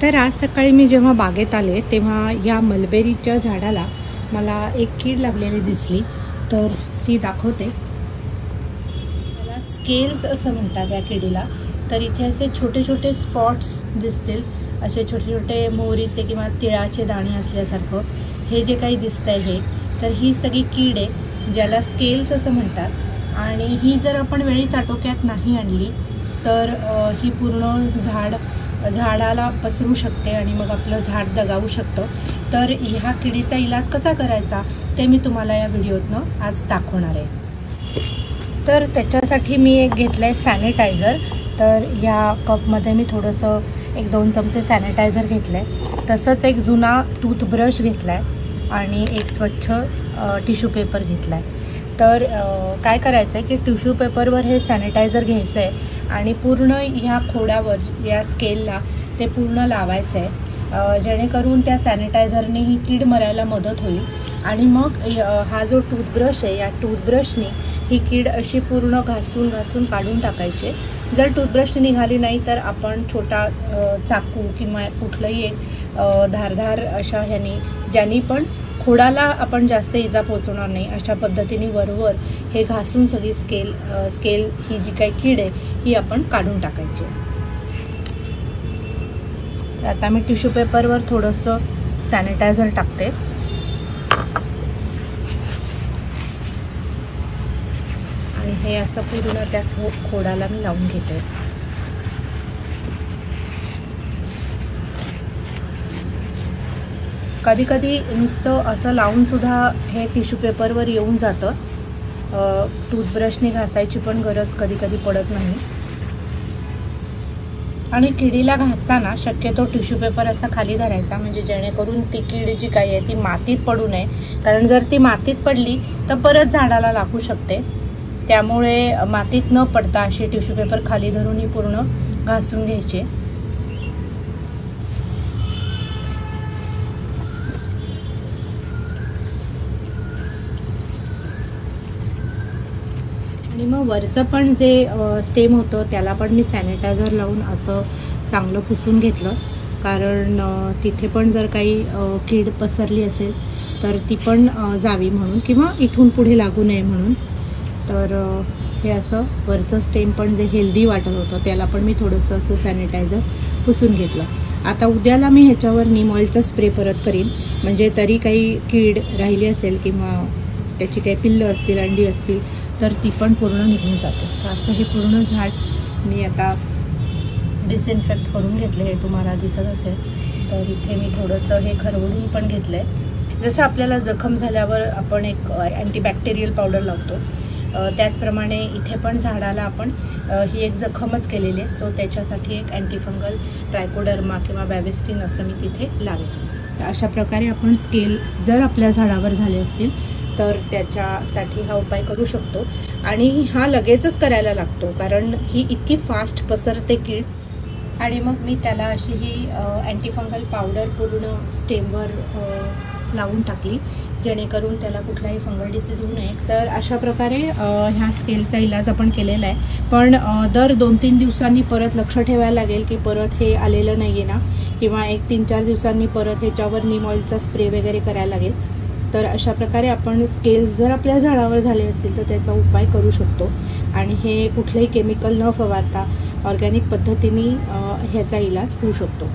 तर आज सकाळी मी जेव्हा बागेत आले तेव्हा या मलबेरीच्या झाडाला मला एक कीड लागलेली दिसली, तर ती दाखवते। त्याला स्केल्स असं म्हणतात या किडीला। तर इथे असे छोटे छोटे स्पॉट्स दिसतील, असे छोटे छोटे मोहरीचे किंवा तिळाचे दाणे असल्यासारखं हे जे काही दिसतंय हे, तर ही सगळी कीड आहे ज्याला स्केल्स असं म्हणतात। आणि ही जर आपण वेळीच आटोक्यात नाही आणली तर ही पूर्ण झाडाला पसरू शकते आणि मग आपलं झाड दगावू शकतं। तर ह्या किडीचा इलाज कसा करायचा ते मी तुम्हाला या व्हिडिओतनं आज दाखवणार आहे। तर त्याच्यासाठी मी एक घेतलं आहे सॅनिटायझर। तर या कपमध्ये मी थोडंसं 1-2 चमचे सॅनिटायझर घेतलं आहे। तसंच एक जुना टूथब्रश घेतला आहे आणि एक स्वच्छ टिश्यू पेपर घेतला आहे। तर काय करायचं आहे की टिश्यू पेपरवर हे सॅनिटायझर घ्यायचं आहे आणि पूर्ण ह्या खोडावर या स्केलला ते पूर्ण लावायचं आहे, जेणेकरून त्या सॅनिटायझरने ही कीड मरायला मदत होईल। आणि मग हा जो टूथब्रश आहे या टूथब्रशने ही कीड अशी पूर्ण घासून घासून काढून टाकायची। जर टूथब्रशने निघाली नाही तर आपण छोटा चाकू किंवा कुठलंही एक धारदार अशा ज्यांनी पण खोडाला आपण जास्त इजा पोचवणार नाही अशा पद्धतीने वरवर हे घासून सगळी स्केल ही जी काही कीड आहे ही आपण काढून टाकायची। आता मी टिश्यू पेपरवर थोडंसं सॅनिटायझर टाकते आणि हे असं पूर्ण त्या खोडाला मी लावून घेते। कधी कधी नुसतं असं लावून सुद्धा हे टिश्यू पेपरवर येऊन जातं, टूथब्रशने घासायची पण गरज कधी कधी पडत नाही। आणि किडीला घासताना शक्यतो टिश्यू पेपर असा खाली धरायचा, म्हणजे जेणेकरून ती कीड जी काही आहे ती मातीत पडू नये, कारण जर ती मातीत पडली तर परत झाडाला लागू शकते। त्यामुळे मातीत न पडता अशी टिश्यू पेपर खाली धरून ही पूर्ण घासून घ्यायचे। आणि मग वरचं पण जे स्टेम होतं त्याला पण मी सॅनिटायझर लावून असं चांगलं पुसून घेतलं, कारण तिथे पण जर काही कीड पसरली असेल तर ती पण जावी म्हणून, किंवा इथून पुढे लागू नये म्हणून। तर हे असं वरचं स्टेम पण जे हेल्दी वाटत होतं त्याला पण मी थोडंसं असं सॅनिटायझर पुसून घेतलं। आता उद्याला मी ह्याच्यावर नीम ऑइलचा स्प्रे परत करीन, म्हणजे तरी काही कीड राहिली असेल किंवा त्याची काही पिल्लं असतील, अंडी असतील तर ती पण पूर्ण निघून जाते। तर असं हे पूर्ण झाड मी आता डिसइन्फेक्ट करून घेतले, हे तुम्हाला दिसत असेल। तर इथे मी थोडंसं हे खरवडून पण घेतलं आहे। जसं आपल्याला जखम झाल्यावर आपण एक अँटीबॅक्टेरियल पावडर लावतो, त्याचप्रमाणे इथे पण झाडाला आपण ही एक जखमच केलेली आहे, सो त्याच्यासाठी एक अँटीफंगल ट्रायकोडर्मा किंवा बॅविस्टिन असं मी तिथे लावेल। तर अशा प्रकारे आपण स्केल जर आपल्या झाडावर झाले असतील तर त्याच्यासाठी हा उपाय करू शकतो। आणि हा लगेचच करायला लागतो, कारण ही इतकी फास्ट पसरते कीड। आणि मग मी त्याला अशी ही अँटीफंगल पावडर पूर्ण स्टेमवर लावून टाकली, जेणेकरून त्याला कुठलाही फंगल डिसीज होऊ नये। तर अशा प्रकारे ह्या स्केलचा इलाज आपण केलेला आहे। पण दर 2-3 दिवसांनी परत लक्ष ठेवायला लागेल की परत हे आलेलं नाही आहे ना, किंवा 1-3-4 दिवसांनी परत ह्याच्यावर नीम ऑइलचा स्प्रे वगैरे करायला लागेल। तर अशा प्रकारे आपण स्केल्स जर आपल्या झाडावर झाले असतील तर त्याचा उपाय करू शकतो। आणि हे कुठलंही केमिकल न फवारता ऑर्गॅनिक पद्धतीने ह्याचा इलाज होऊ शकतो।